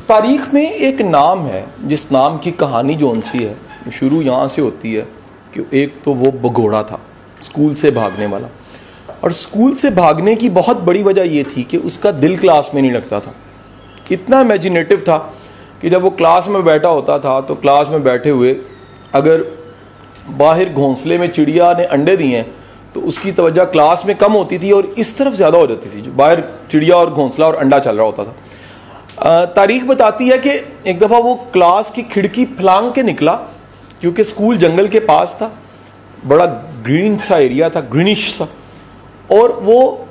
तारीख में एक नाम है जिस नाम की कहानी जौन सी है शुरू यहाँ से होती है कि एक तो वो भगोड़ा था स्कूल से भागने वाला, और स्कूल से भागने की बहुत बड़ी वजह ये थी कि उसका दिल क्लास में नहीं लगता था। इतना इमेजिनेटिव था कि जब वो क्लास में बैठा होता था तो क्लास में बैठे हुए अगर बाहर घोंसले में चिड़िया ने अंडे दिए हैं तो उसकी तवज्जो क्लास में कम होती थी और इस तरफ ज़्यादा हो जाती थी जो बाहर चिड़िया और घोंसला और अंडा चल रहा होता था। तारीख बताती है कि एक दफ़ा वो क्लास की खिड़की फलांग के निकला क्योंकि स्कूल जंगल के पास था, बड़ा ग्रीन सा एरिया था, ग्रीनिश सा, और वो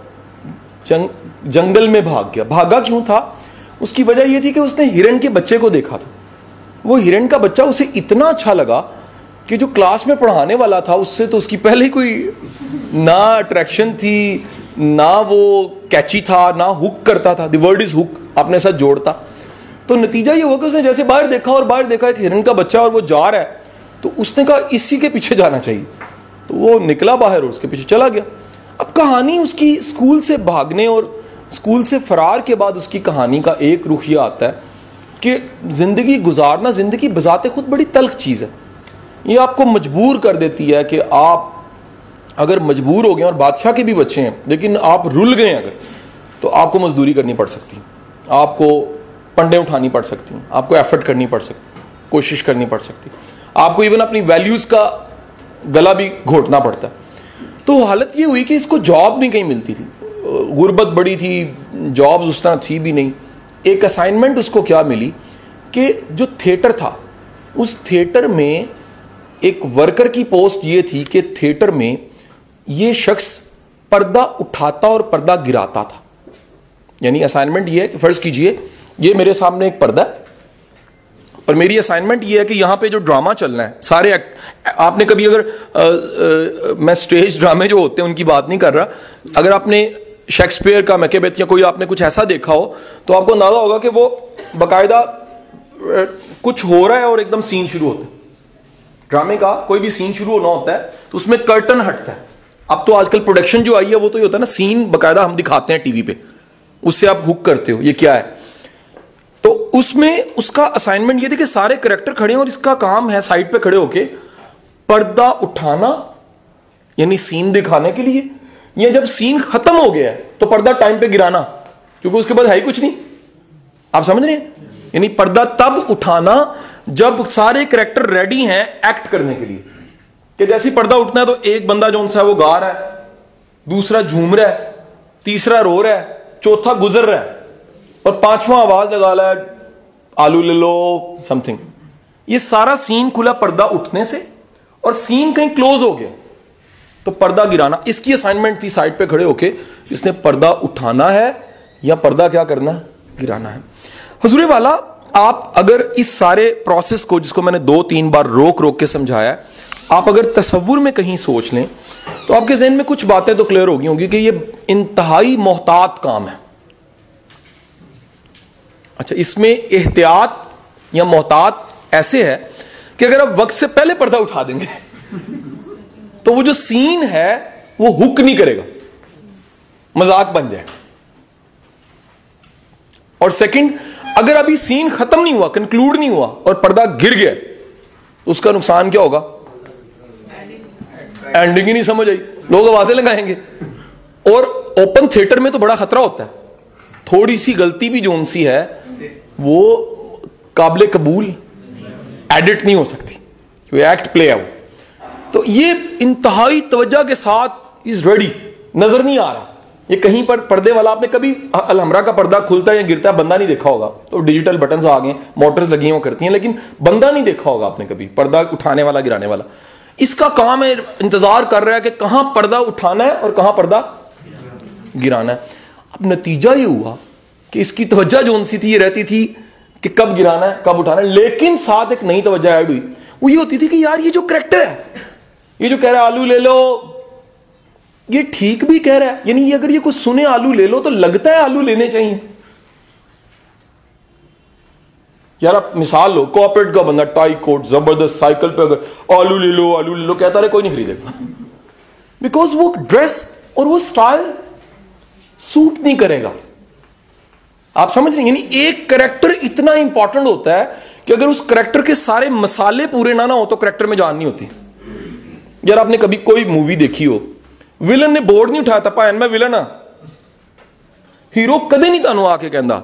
जंगल में भाग गया। भागा क्यों था? उसकी वजह यह थी कि उसने हिरन के बच्चे को देखा था। वो हिरन का बच्चा उसे इतना अच्छा लगा कि जो क्लास में पढ़ाने वाला था उससे तो उसकी पहले कोई ना अट्रैक्शन थी, ना वो कैची था, ना हुक करता था। द वर्ड इज हुक, अपने साथ जोड़ता। तो नतीजा ये हुआ कि उसने जैसे बाहर देखा और बाहर देखा एक हिरन का बच्चा और वो जा रहा है, तो उसने कहा इसी के पीछे जाना चाहिए। तो वो निकला बाहर और उसके पीछे चला गया। अब कहानी उसकी स्कूल से भागने और स्कूल से फरार के बाद उसकी कहानी का एक रुख ये आता है कि ज़िंदगी गुजारना, ज़िंदगी बजाते खुद बड़ी तल्ख चीज़ है। ये आपको मजबूर कर देती है कि आप अगर मजबूर हो गए और बादशाह के भी बच्चे हैं लेकिन आप रुल गए अगर, तो आपको मजदूरी करनी पड़ सकती, आपको पंडे उठानी पड़ सकती, आपको एफर्ट करनी पड़ सकती, कोशिश करनी पड़ सकती, आपको इवन अपनी वैल्यूज़ का गला भी घोटना पड़ता है। तो हालत ये हुई कि इसको जॉब नहीं कहीं मिलती थी, गुर्बत बड़ी थी, जॉब्स उस तरह थी भी नहीं। एक असाइनमेंट उसको क्या मिली कि जो थिएटर था उस थिएटर में एक वर्कर की पोस्ट ये थी कि थिएटर में ये शख्स पर्दा उठाता और पर्दा गिराता था। यानी असाइनमेंट ये है कि फर्ज कीजिए ये मेरे सामने एक पर्दा है और मेरी असाइनमेंट ये है कि यहाँ पे जो ड्रामा चलना है सारे आपने कभी अगर मैं स्टेज ड्रामे जो होते हैं उनकी बात नहीं कर रहा, अगर आपने शेक्सपियर का मैकेबेथ या कोई आपने कुछ ऐसा देखा हो तो आपको अंदाजा होगा कि वो बाकायदा कुछ हो रहा है और एकदम सीन शुरू होता है। ड्रामे का कोई भी सीन शुरू होना होता है तो उसमें कर्टन हटता है। अब तो आजकल प्रोडक्शन जो आई है वो तो ये होता है ना, सीन बाकायदा हम दिखाते हैं टीवी पे, उससे आप हुक करते हो ये क्या है। तो उसमें उसका असाइनमेंट ये थी कि सारे कैरेक्टर खड़े हैं और इसका काम है साइड पे खड़े होके पर्दा उठाना यानी सीन दिखाने के लिए, या जब सीन खत्म हो गया है तो पर्दा टाइम पे गिराना क्योंकि उसके बाद है ही कुछ नहीं। आप समझ रहे हैं? यानी पर्दा तब उठाना जब सारे कैरेक्टर रेडी हैं एक्ट करने के लिए, कि जैसे पर्दा उठना है तो एक बंदा जो सा है वो गा रहा है, दूसरा झूम रहा है, तीसरा रो रहा है, चौथा गुजर रहा है और पांचवा आवाज लगा रहा है आलू ले लो समथिंग। ये सारा सीन खुला पर्दा उठने से और सीन कहीं क्लोज हो गया तो पर्दा गिराना। इसकी असाइनमेंट थी साइड पे खड़े होके इसने पर्दा उठाना है या पर्दा क्या करना है, गिराना है। हुजूरे वाला, आप अगर इस सारे प्रोसेस को जिसको मैंने 2-3 बार रोक रोक के समझाया है, आप अगर तसव्वुर में कहीं सोच लें तो आपके जहन में कुछ बातें तो क्लियर होगी होंगी कि ये इंतहाई मोहतात काम है। अच्छा, इसमें एहतियात या मोहतात ऐसे है कि अगर आप वक्त से पहले पर्दा उठा देंगे तो वो जो सीन है वो हुक नहीं करेगा, मजाक बन जाएगा। और सेकंड, अगर अभी सीन खत्म नहीं हुआ, कंक्लूड नहीं हुआ और पर्दा गिर गया तो उसका नुकसान क्या होगा? एंडिंग ही नहीं समझ आई, लोग आवाजें लगाएंगे। और ओपन थिएटर में तो बड़ा खतरा होता है, थोड़ी सी गलती भी जोन सी है वो काबिल कबूल एडिट नहीं हो सकती, क्योंकि एक्ट प्ले है वो। तो ये इंतहाई तवज्जो के साथ इज रेडी, नजर नहीं आ रहा ये कहीं पर पर्दे वाला। आपने कभी अलहमरा का पर्दा खुलता है या गिरता है बंदा नहीं देखा होगा, तो डिजिटल बटन आ गए, मोटर्स लगी हैं वो करती हैं, लेकिन बंदा नहीं देखा होगा आपने कभी पर्दा उठाने वाला गिराने वाला। इसका काम है, इंतजार कर रहा है कि कहां पर्दा उठाना है और कहां पर्दा गिराना है। अब नतीजा ये हुआ कि इसकी तवज्जो जोन सी थी ये रहती थी कि कब गिराना है कब उठाना है, लेकिन साथ एक नई तवज्जो ऐड हुई। वो ये होती थी कि यार ये जो करैक्टर है, ये जो कह रहा है आलू ले लो, ये ठीक भी कह रहा है। यानी अगर ये कुछ सुने आलू ले लो तो लगता है आलू लेने चाहिए। यार आप मिसाल लो, कॉर्पोरेट का बंदा टाई कोट जबरदस्त साइकिल पे अगर आलू ले लो कहता रहे, कोई नहीं खरीदेगा, बिकॉज वो ड्रेस और वो स्टाइल सूट नहीं करेगा। आप समझ रहे हैं? यानी एक कैरेक्टर इतना इंपॉर्टेंट होता है कि अगर उस कैरेक्टर के सारे मसाले पूरे ना हो तो कैरेक्टर में जान नहीं होती। यार आपने कभी कोई मूवी देखी हो, विलन ने बोर्ड नहीं उठाया था, पायन मैं विलन हाँ, हीरो कदे नहीं तानू आके कहता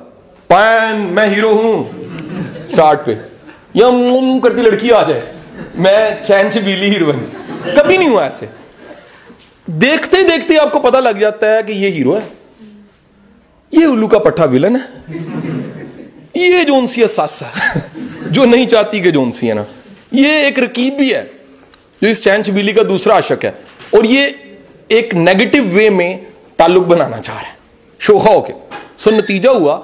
पायन मैं हीरो हूं स्टार्ट पे, या मुंह करती लड़की आ जाए मैं चैन चबीली हीरोइन, कभी नहीं हुआ ऐसे। देखते देखते आपको पता लग जाता है कि ये हीरो है, ये उल्लू का पट्टा विलन है, ये जोनसी है सासा जो नहीं चाहती कि जोनसी है ना, ये एक रकीब भी है जो इस चैन चबीली का दूसरा आशिक है, और ये एक नेगेटिव वे में ताल्लुक बनाना चाह रहे हैं शोखा होके। सो नतीजा हुआ,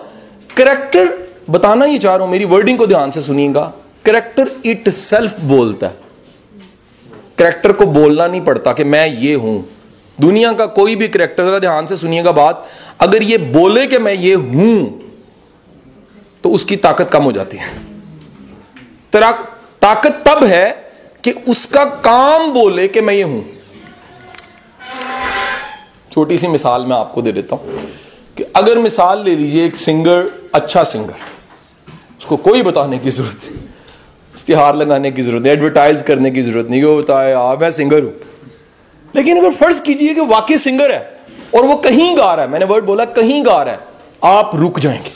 कैरेक्टर बताना ही चाह रहा हूं, मेरी वर्डिंग को ध्यान से सुनिएगा, कैरेक्टर इट सेल्फ बोलता है। कैरेक्टर को बोलना नहीं पड़ता कि मैं ये हूं। दुनिया का कोई भी कैरेक्टर, जरा ध्यान से सुनिएगा बात, अगर ये बोले कि मैं ये हूं तो उसकी ताकत कम हो जाती है। ताकत तब है कि उसका काम बोले कि मैं ये हूं। छोटी सी मिसाल मैं आपको दे देता हूं कि अगर मिसाल ले लीजिए, एक सिंगर, अच्छा सिंगर, उसको कोई बताने की जरूरत नहीं, इश्तिहार लगाने की जरूरत नहीं, एडवर्टाइज करने की जरूरत नहीं, वो बताए मैं सिंगर हूं। लेकिन अगर फर्ज कीजिए कि वाकई सिंगर है और वो कहीं गा रहा है, मैंने वर्ड बोला कहीं गा रहा है, आप रुक जाएंगे,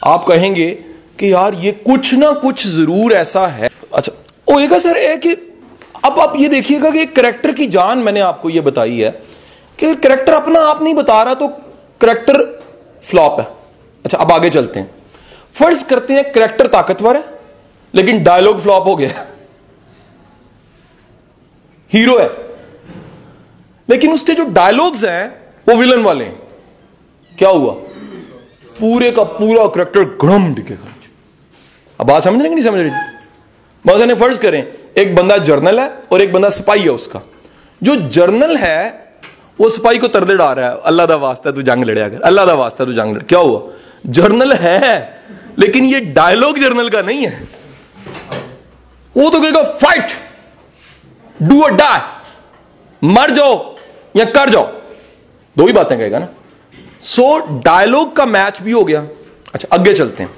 आप कहेंगे कि यार ये कुछ ना कुछ जरूर ऐसा है। अच्छा होएगा सर है कि अब आप ये देखिएगा कि कैरेक्टर की जान मैंने आपको ये बताई है कि कैरेक्टर अपना आप नहीं बता रहा तो कैरेक्टर फ्लॉप है। अच्छा अब आगे चलते हैं, फर्ज करते हैं कैरेक्टर ताकतवर है लेकिन डायलॉग फ्लॉप हो गया। हीरो है लेकिन उसके जो डायलॉग्स हैं वो विलन वाले हैं। क्या हुआ? पूरे का पूरा कैरेक्टर गड़म दिखेगा। अब बात समझ रहे कि नहीं समझ रही थी? मौजूद फर्ज करें एक बंदा जर्नल है और एक बंदा सिपाही है। उसका जो जर्नल है वो सिपाही को तरले डाल रहा है, अल्लाह दा वास्ता तू जंग लड़िया कर, अल्लाह दा वास्ता तू जंग लड़। क्या हुआ? जर्नल है लेकिन ये डायलॉग जर्नल का नहीं है। वो तो कहेगा फाइट, डू और डाई, मर जाओ या कर जाओ, दो ही बातें कहेगा ना। सो डायलॉग का मैच भी हो गया। अच्छा आगे चलते हैं,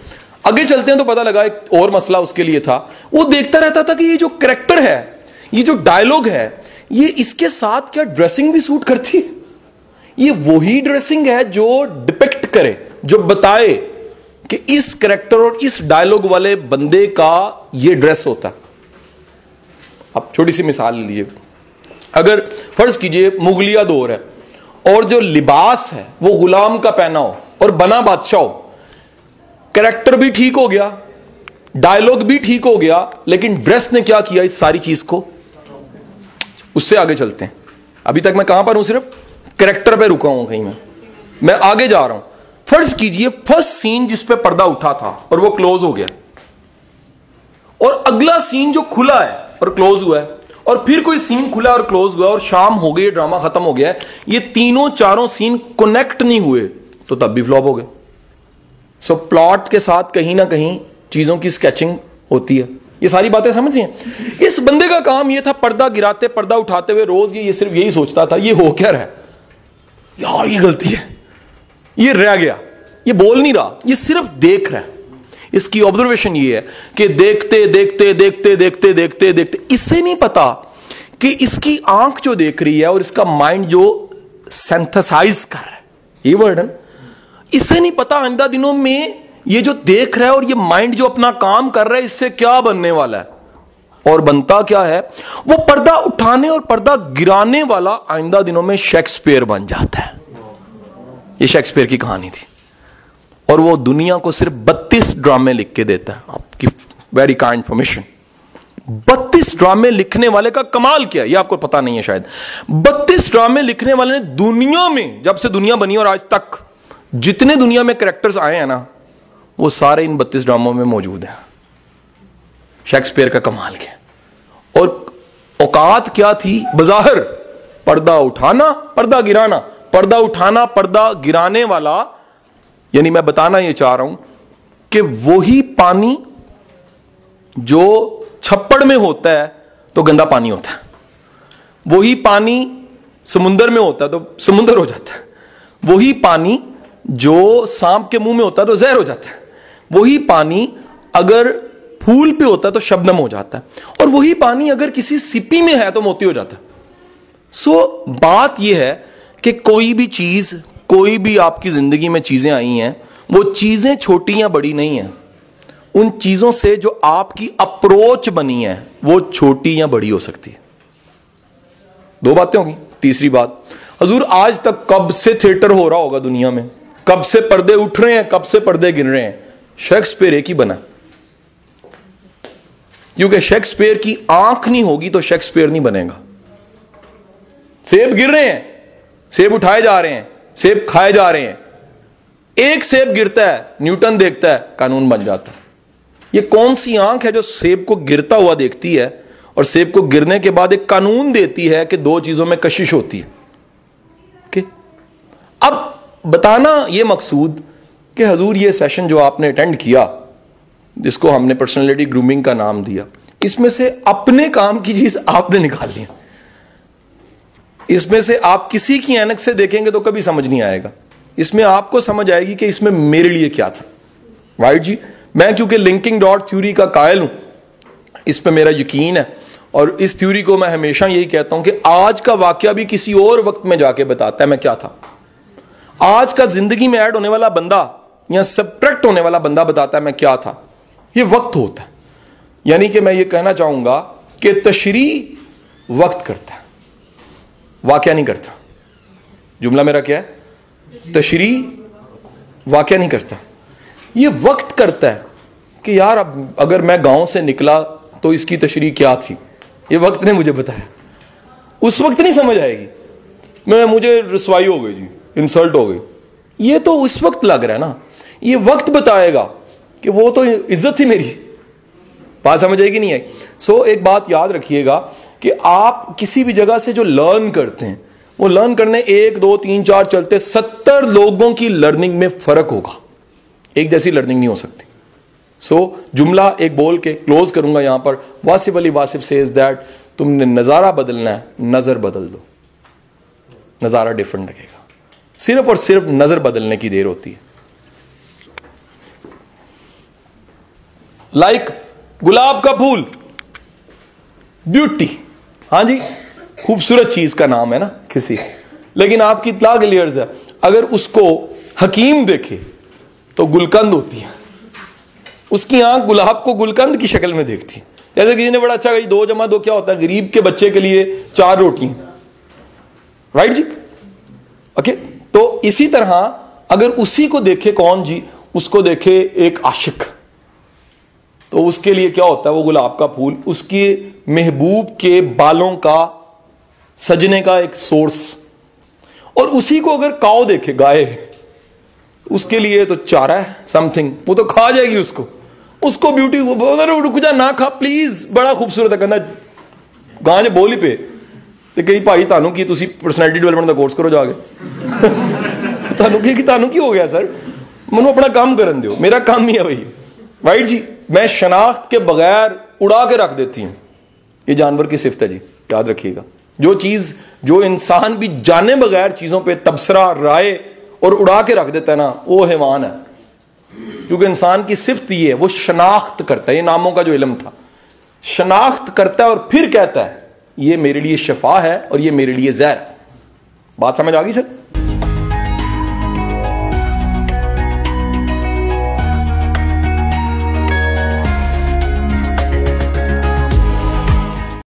आगे चलते हैं तो पता लगा एक और मसला उसके लिए था। वो देखता रहता था कि ये जो कैरेक्टर है, ये जो डायलॉग है, ये इसके साथ क्या ड्रेसिंग भी सूट करती है? ये वही ड्रेसिंग है जो डिपिक्ट करे, जो बताए कि इस कैरेक्टर और इस डायलॉग वाले बंदे का ये ड्रेस होता है। अब छोटी सी मिसाल लीजिए, अगर फर्ज कीजिए मुगलिया दौर है और जो लिबास है वो गुलाम का पहना हो और बना बादशाह हो, कैरेक्टर भी ठीक हो गया, डायलॉग भी ठीक हो गया, लेकिन ड्रेस ने क्या किया इस सारी चीज को। उससे आगे चलते हैं, अभी तक मैं कहां पर हूं? सिर्फ कैरेक्टर पे रुका हूं, कहीं मैं आगे जा रहा हूं। फर्ज कीजिए फर्स्ट सीन जिस पे पर्दा उठा था और वो क्लोज हो गया, और अगला सीन जो खुला है और क्लोज हुआ है, और फिर कोई सीन खुला और क्लोज हुआ और शाम हो गई, ड्रामा खत्म हो गया है, ये तीनों चारों सीन कनेक्ट नहीं हुए तो तब भी फ्लॉप हो गए। सो प्लॉट के साथ कहीं ना कहीं चीजों की स्केचिंग होती है। ये सारी बातें समझ रही हैं? इस बंदे का काम ये था, पर्दा गिराते पर्दा उठाते हुए रोज ये सिर्फ यही सोचता था, ये हो क्या रहा है यार, ये गलती है, ये रह गया, ये बोल नहीं रहा, ये सिर्फ देख रहा है। इसकी ऑब्जर्वेशन ये है कि देखते देखते देखते देखते देखते देखते, इससे नहीं पता कि इसकी आंख जो देख रही है और इसका माइंड जो सिंथेसाइज कर रहा है, ये वर्ड है, इससे नहीं पता आइंदा दिनों में ये जो देख रहा है और ये माइंड जो अपना काम कर रहा है इससे क्या बनने वाला है। और बनता क्या है? वो पर्दा उठाने और पर्दा गिराने वाला आइंदा दिनों में शेक्सपियर बन जाता है। ये शेक्सपियर की कहानी थी और वो दुनिया को सिर्फ 32 ड्रामे लिख के देता है। आपकी वेरी काइंड इन्फॉर्मेशन, 32 ड्रामे लिखने वाले का कमाल क्या है ये आपको पता नहीं है शायद। 32 ड्रामे लिखने वाले ने दुनिया में, जब से दुनिया बनी और आज तक जितने दुनिया में कैरेक्टर्स आए हैं ना, वो सारे इन 32 ड्रामों में मौजूद हैं। शेक्सपियर का कमाल क्या, और औकात क्या थी? बज़ाहिर पर्दा उठाना पर्दा गिराना, पर्दा उठाना पर्दा गिराने वाला। यानी मैं बताना ये चाह रहा हूं कि वही पानी जो छप्पड़ में होता है तो गंदा पानी होता है, वही पानी समुंदर में होता है तो समुंदर हो जाता है, वही पानी जो सांप के मुंह में होता है तो जहर हो जाता है, वही पानी अगर फूल पे होता है तो शबनम हो जाता है, और वही पानी अगर किसी सिपी में है तो मोती हो जाता है। सो बात यह है कि कोई भी चीज, कोई भी आपकी जिंदगी में चीजें आई हैं, वो चीजें छोटी या बड़ी नहीं है। उन चीजों से जो आपकी अप्रोच बनी है वो छोटी या बड़ी हो सकती है। दो बातें होगी। तीसरी बात, हजूर आज तक कब से थिएटर हो रहा होगा दुनिया में, कब से पर्दे उठ रहे हैं, कब से पर्दे गिर रहे हैं? शेक्सपियर एक ही बना, क्योंकि शेक्सपियर की आंख नहीं होगी तो शेक्सपियर नहीं बनेगा। सेब गिर रहे हैं, सेब उठाए जा रहे हैं, सेब खाए जा रहे हैं, एक सेब गिरता है, न्यूटन देखता है, कानून बन जाता है। ये कौन सी आंख है जो सेब को गिरता हुआ देखती है और सेब को गिरने के बाद एक कानून देती है कि दो चीजों में कशिश होती है? अब बताना ये मकसूद कि हजूर ये सेशन जो आपने अटेंड किया, जिसको हमने पर्सनालिटी ग्रूमिंग का नाम दिया, इसमें से अपने काम की चीज आपने निकाल ली। इसमें से आप किसी की ऐनक से देखेंगे तो कभी समझ नहीं आएगा। इसमें आपको समझ आएगी कि इसमें मेरे लिए क्या था। राइट जी, मैं क्योंकि लिंकिंग डॉट थ्योरी का कायल हूं, इस पर मेरा यकीन है, और इस थ्योरी को मैं हमेशा यही कहता हूं कि आज का वाकया भी किसी और वक्त में जाके बताता है मैं क्या था। आज का जिंदगी में ऐड होने वाला बंदा या सब्ट्रैक्ट होने वाला बंदा बताता है मैं क्या था। ये वक्त होता है। यानी कि मैं ये कहना चाहूंगा कि तशरीह वक्त करता है, वाकया नहीं करता। जुमला मेरा क्या है? तशरीह वाकया नहीं करता, ये वक्त करता है कि यार अब अगर मैं गांव से निकला तो इसकी तशरीह क्या थी, ये वक्त ने मुझे बताया। उस वक्त नहीं समझ आएगी, मुझे रसवाई हो गई जी, इंसल्ट हो गई, ये तो उस वक्त लग रहा है ना। ये वक्त बताएगा कि वो तो इज्जत थी मेरी। बात समझ आएगी नहीं आई? सो एक बात याद रखिएगा कि आप किसी भी जगह से जो लर्न करते हैं, वो लर्न करने 1 2 3 4 चलते 70 लोगों की लर्निंग में फर्क होगा। एक जैसी लर्निंग नहीं हो सकती। सो जुमला एक बोल के क्लोज करूंगा यहां पर। वासिफ अली वासिफ सेज दैट तुमने नजारा बदलना है, नजर बदल दो, नजारा डिफरेंट लगेगा। सिर्फ और सिर्फ नजर बदलने की देर होती है। लाइक गुलाब का फूल, ब्यूटी, हाँ जी, खूबसूरत चीज का नाम है ना किसी, लेकिन आपकी इतला क्लियर्स है, अगर उसको हकीम देखे तो गुलकंद होती है। उसकी आंख गुलाब को गुलकंद की शक्ल में देखती है। जैसे किसी ने बड़ा अच्छा कही, 2 + 2 क्या होता है? गरीब के बच्चे के लिए 4 रोटियां। राइट जी, ओके। तो इसी तरह अगर उसी को देखे कौन जी, उसको देखे एक आशिक, तो उसके लिए क्या होता है? वो गुलाब का फूल उसके महबूब के बालों का सजने का एक सोर्स। और उसी को अगर काऊ देखे, गाय, उसके लिए तो चारा है समथिंग, वो तो खा जाएगी उसको ब्यूटी। रुक जा ना खा प्लीज, बड़ा खूबसूरत है, कहना गांज बोली पे ते कई भाई तानू की तुसी पर्सनैलिटी डेवलपमेंट का कोर्स करो जाके। तानू की हो गया सर, मैनू अपना काम करन दियो, मेरा काम ही है भाई। राइट जी, मैं शनाख्त के बगैर उड़ा के रख देती हूं, ये जानवर की सिफ्त है जी, याद रखिएगा। जो चीज, जो इंसान भी जाने बगैर चीजों पे तबसरा, राय और उड़ा के रख देता है ना, वो हैवान है। क्योंकि इंसान की सिफ्त ये है, वो शनाख्त करता है। ये नामों का जो इल्म था, शनाख्त करता है और फिर कहता है ये मेरे लिए शफा है और ये मेरे लिए जहर। बात समझ आ गई सर?